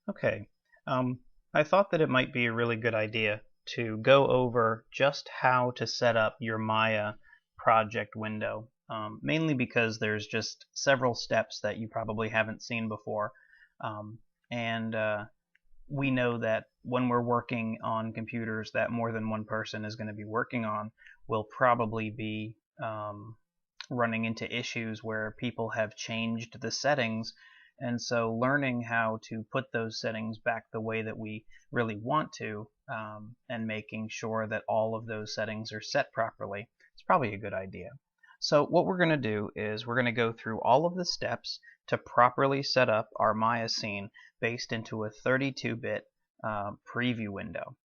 Okay, I thought that it might be a really good idea to go over just how to set up your Maya project window, mainly because there's just several steps that you probably haven't seen before. And we know that when we're working on computers that more than one person is going to be working on, we'll probably be running into issues where people have changed the settings, and so learning how to put those settings back the way that we really want to, and making sure that all of those settings are set properly, is probably a good idea. So what we're going to do is we're going to go through all of the steps to properly set up our Maya scene based into a 32-bit preview window.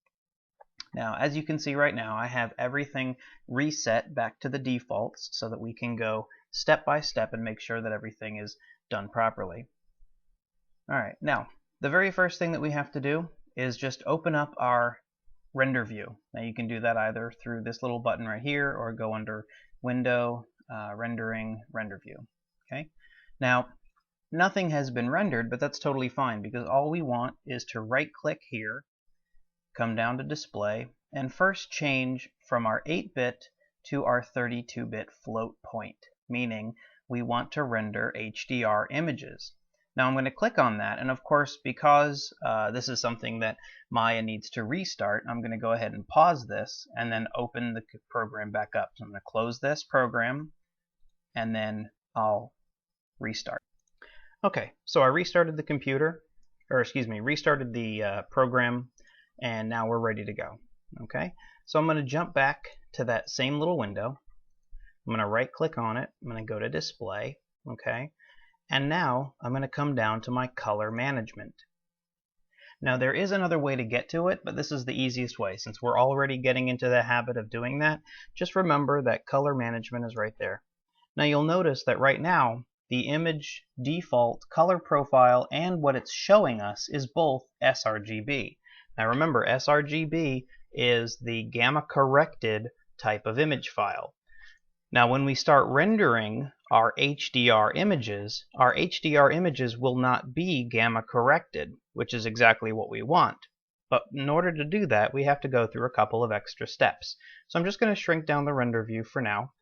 Now, as you can see right now, I have everything reset back to the defaults so that we can go step by step and make sure that everything is done properly. Alright, now, the very first thing that we have to do is just open up our render view. Now you can do that either through this little button right here or go under Window, Rendering, Render View. Okay. Now, nothing has been rendered, but that's totally fine because all we want is to right-click here, come down to Display, and first change from our 8-bit to our 32-bit float point, meaning we want to render HDR images. Now I'm going to click on that, and of course, because this is something that Maya needs to restart, I'm going to go ahead and pause this and then open the program back up. So I'm going to close this program and then I'll restart. Okay, so I restarted the computer, or excuse me, restarted the program, and now we're ready to go. Okay, so I'm going to jump back to that same little window. I'm going to right click on it. I'm going to go to Display. Okay, and now I'm going to come down to my color management. Now there is another way to get to it, but this is the easiest way. Since we're already getting into the habit of doing that, just remember that color management is right there. Now you'll notice that right now the image default color profile and what it's showing us is both sRGB. Now remember, sRGB is the gamma corrected type of image file. Now when we start rendering our HDR images will not be gamma corrected, which is exactly what we want. But in order to do that, we have to go through a couple of extra steps. So I'm just going to shrink down the render view for now.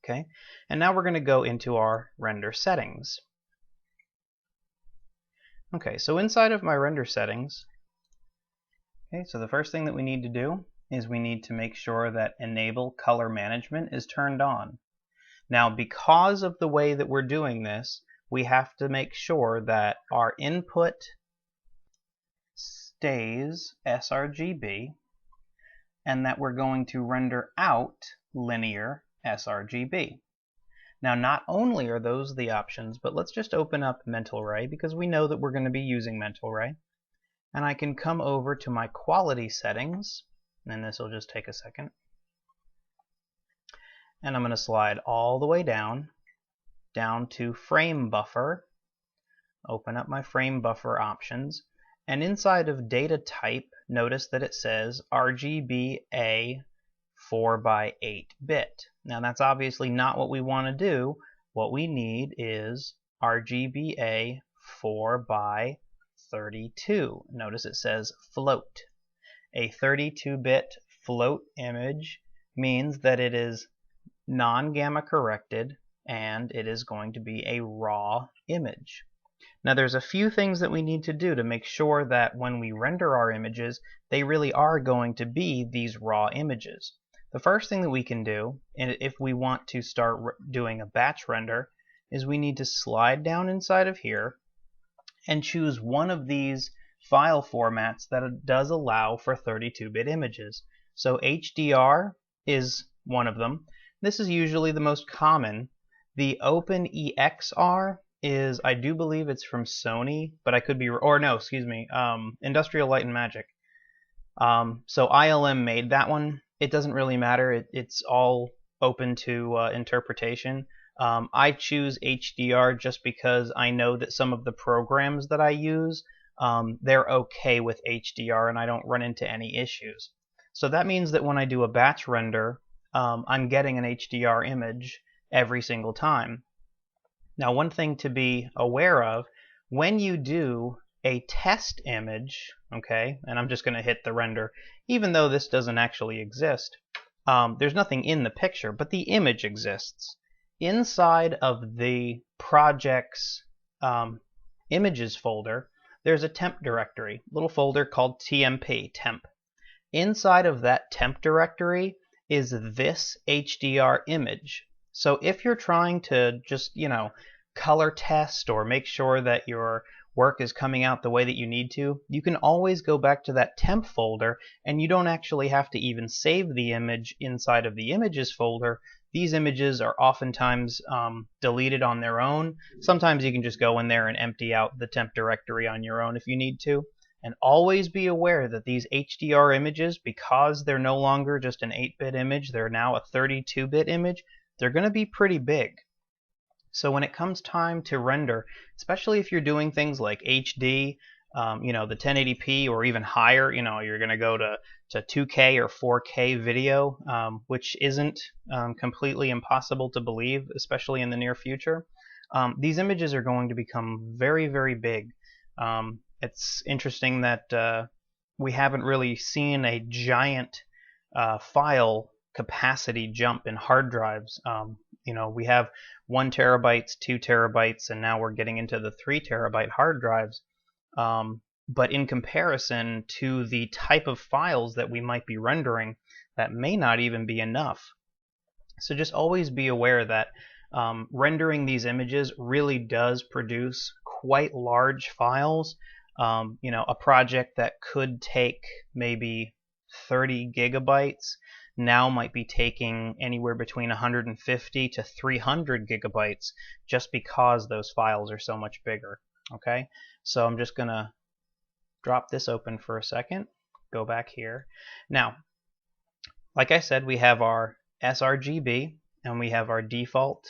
Okay, and now we're going to go into our render settings. Okay, so inside of my render settings, okay, so the first thing that we need to do is we need to make sure that Enable Color Management is turned on. Now, because of the way that we're doing this, we have to make sure that our input stays sRGB and that we're going to render out linear sRGB. Now, not only are those the options, but let's just open up Mental Ray because we know that we're going to be using Mental Ray. And I can come over to my quality settings, and this will just take a second. And I'm going to slide all the way down to frame buffer, open up my frame buffer options, and inside of data type, notice that it says RGBA 4x8-bit. Now that's obviously not what we want to do. What we need is RGBA 4x32. Notice it says float. A 32-bit float image means that it is non-gamma corrected and it is going to be a raw image. Now there's a few things that we need to do to make sure that when we render our images, they really are going to be these raw images. The first thing that we can do, and if we want to start doing a batch render, is we need to slide down inside of here and choose one of these file formats that does allow for 32-bit images. So HDR is one of them. This is usually the most common. The OpenEXR is, I do believe it's from Sony, but I could be, or no, excuse me, Industrial Light and Magic. So ILM made that one. It doesn't really matter. It's all open to interpretation. I choose HDR just because I know that some of the programs that I use, they're okay with HDR and I don't run into any issues. So that means that when I do a batch render, I'm getting an HDR image every single time. Now one thing to be aware of, when you do a test image, okay, and I'm just going to hit the render, even though this doesn't actually exist. There's nothing in the picture, but the image exists. Inside of the project's images folder, there's a temp directory, little folder called TMP, temp. Inside of that temp directory is this HDR image. So if you're trying to just, color test or make sure that your work is coming out the way that you need to, you can always go back to that temp folder, and you don't actually have to even save the image inside of the images folder. These images are oftentimes deleted on their own. Sometimes you can just go in there and empty out the temp directory on your own if you need to. And always be aware that these HDR images, because they're no longer just an 8-bit image, they're now a 32-bit image, they're going to be pretty big. So when it comes time to render, especially if you're doing things like HD, the 1080p or even higher, you're going to go to 2K or 4K video, which isn't completely impossible to believe, especially in the near future. These images are going to become very, very big. It's interesting that we haven't really seen a giant file capacity jump in hard drives. We have 1 terabytes, 2 terabytes, and now we're getting into the 3 terabyte hard drives. But in comparison to the type of files that we might be rendering, that may not even be enough. So just always be aware that rendering these images really does produce quite large files. A project that could take maybe 30 gigabytes now might be taking anywhere between 150 to 300 gigabytes just because those files are so much bigger. Okay, so I'm just going to drop this open for a second, go back here. Now, like I said, we have our sRGB and we have our default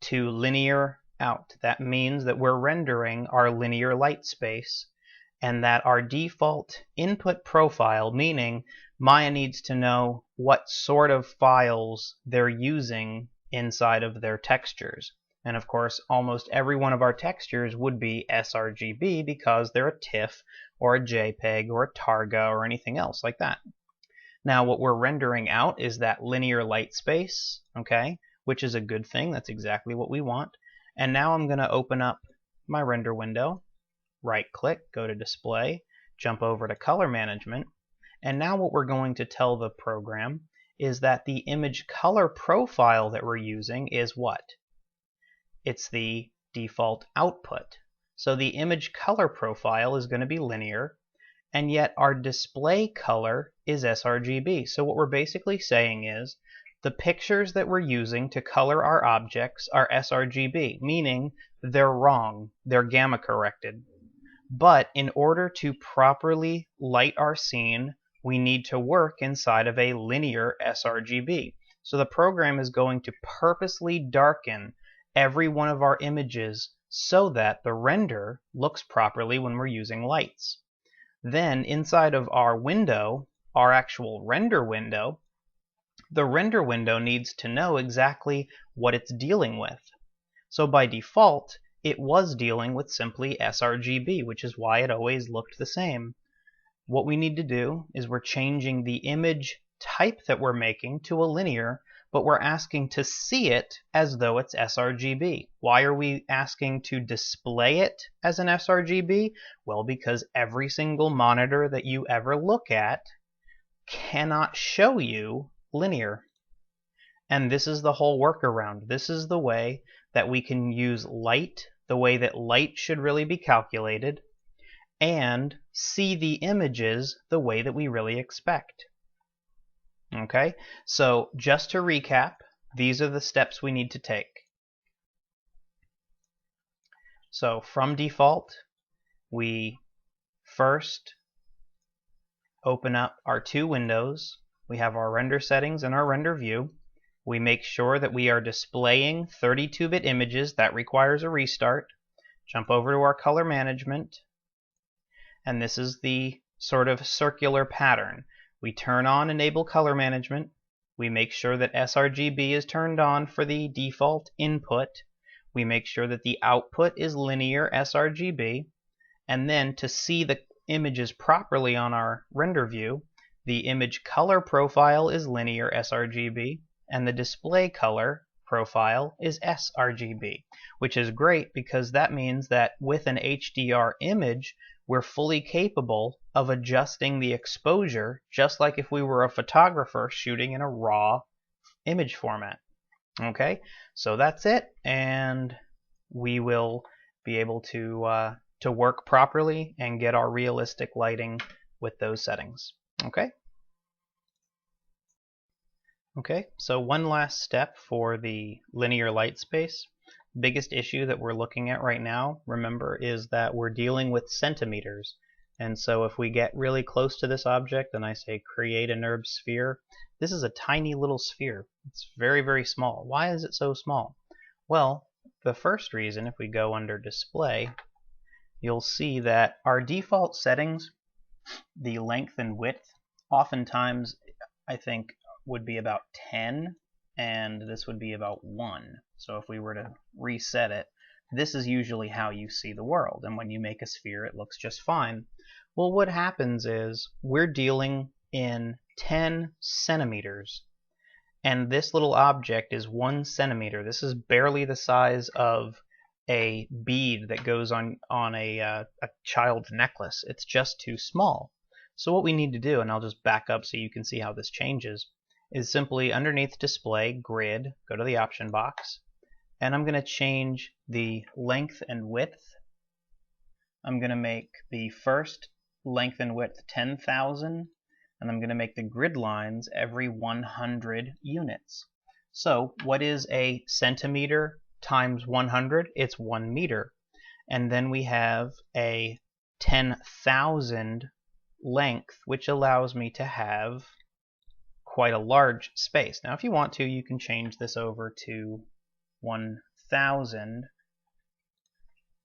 to linear out. That means that we're rendering our linear light space, and that our default input profile, meaning Maya needs to know what sort of files they're using inside of their textures. And of course, almost every one of our textures would be sRGB because they're a TIFF or a JPEG or a Targa or anything else like that. Now what we're rendering out is that linear light space, okay, which is a good thing. That's exactly what we want. And now I'm going to open up my render window, right-click, go to Display, jump over to Color Management, and now what we're going to tell the program is that the image color profile that we're using is what? It's the default output. So the image color profile is going to be linear, and yet our display color is sRGB. So what we're basically saying is the pictures that we're using to color our objects are sRGB, meaning they're wrong, they're gamma corrected. But in order to properly light our scene, we need to work inside of a linear sRGB. So the program is going to purposely darken every one of our images so that the render looks properly when we're using lights. Then inside of our window, our actual render window, the render window needs to know exactly what it's dealing with. So by default, it was dealing with simply sRGB, which is why it always looked the same. What we need to do is we're changing the image type that we're making to a linear, but we're asking to see it as though it's sRGB. Why are we asking to display it as an sRGB? Well, because every single monitor that you ever look at cannot show you linear. And this is the whole workaround. This is the way that we can use light, the way that light should really be calculated, and see the images the way that we really expect. Okay, so just to recap, these are the steps we need to take. So from default, we first open up our two windows. We have our render settings and our render view. We make sure that we are displaying 32-bit images. That requires a restart. Jump over to our color management, and this is the sort of circular pattern. We turn on Enable Color Management. We make sure that sRGB is turned on for the default input. We make sure that the output is linear sRGB. And then to see the images properly on our render view, the image color profile is linear sRGB, and the display color profile is sRGB, which is great because that means that with an HDR image, we're fully capable of adjusting the exposure just like if we were a photographer shooting in a raw image format. Okay, so that's it, and we will be able to work properly and get our realistic lighting with those settings. Okay? Okay, so one last step for the linear light space. Biggest issue that we're looking at right now, remember, is that we're dealing with centimeters. And so if we get really close to this object and I say create a NURB sphere, this is a tiny little sphere. It's very, very small. Why is it so small? Well, the first reason, if we go under display, you'll see that our default settings, the length and width, oftentimes I think would be about 10, and this would be about 1. So if we were to reset it, this is usually how you see the world, and when you make a sphere it looks just fine. Well, what happens is we're dealing in 10 centimeters, and this little object is 1 centimeter. This is barely the size of a bead that goes on a child's necklace. It's just too small. So what we need to do, and I'll just back up so you can see how this changes, is simply underneath display, grid, go to the option box, and I'm going to change the length and width. I'm going to make the first length and width 10,000, and I'm going to make the grid lines every 100 units. So what is a centimeter times 100? It's 1 meter. And then we have a 10,000 length, which allows me to have quite a large space. Now if you want to, you can change this over to 1,000,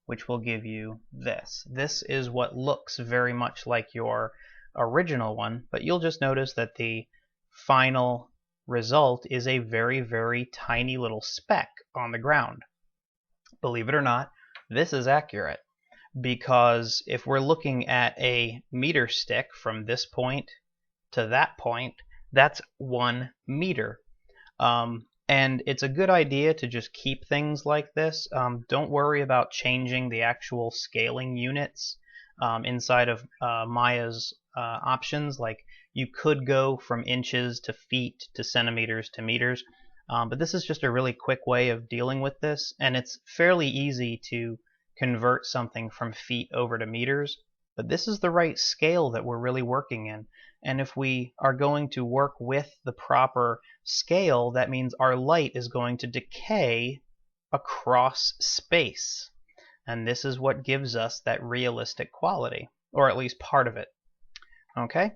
which will give you this. This is what looks very much like your original one, but you'll just notice that the final result is a very, very tiny little speck on the ground. Believe it or not, this is accurate, because if we're looking at a meter stick from this point to that point, that's 1 meter. And it's a good idea to just keep things like this. Don't worry about changing the actual scaling units inside of Maya's options. Like, you could go from inches to feet to centimeters to meters, but this is just a really quick way of dealing with this, and it's fairly easy to convert something from feet over to meters. But this is the right scale that we're really working in. And if we are going to work with the proper scale, that means our light is going to decay across space. And this is what gives us that realistic quality, or at least part of it. Okay,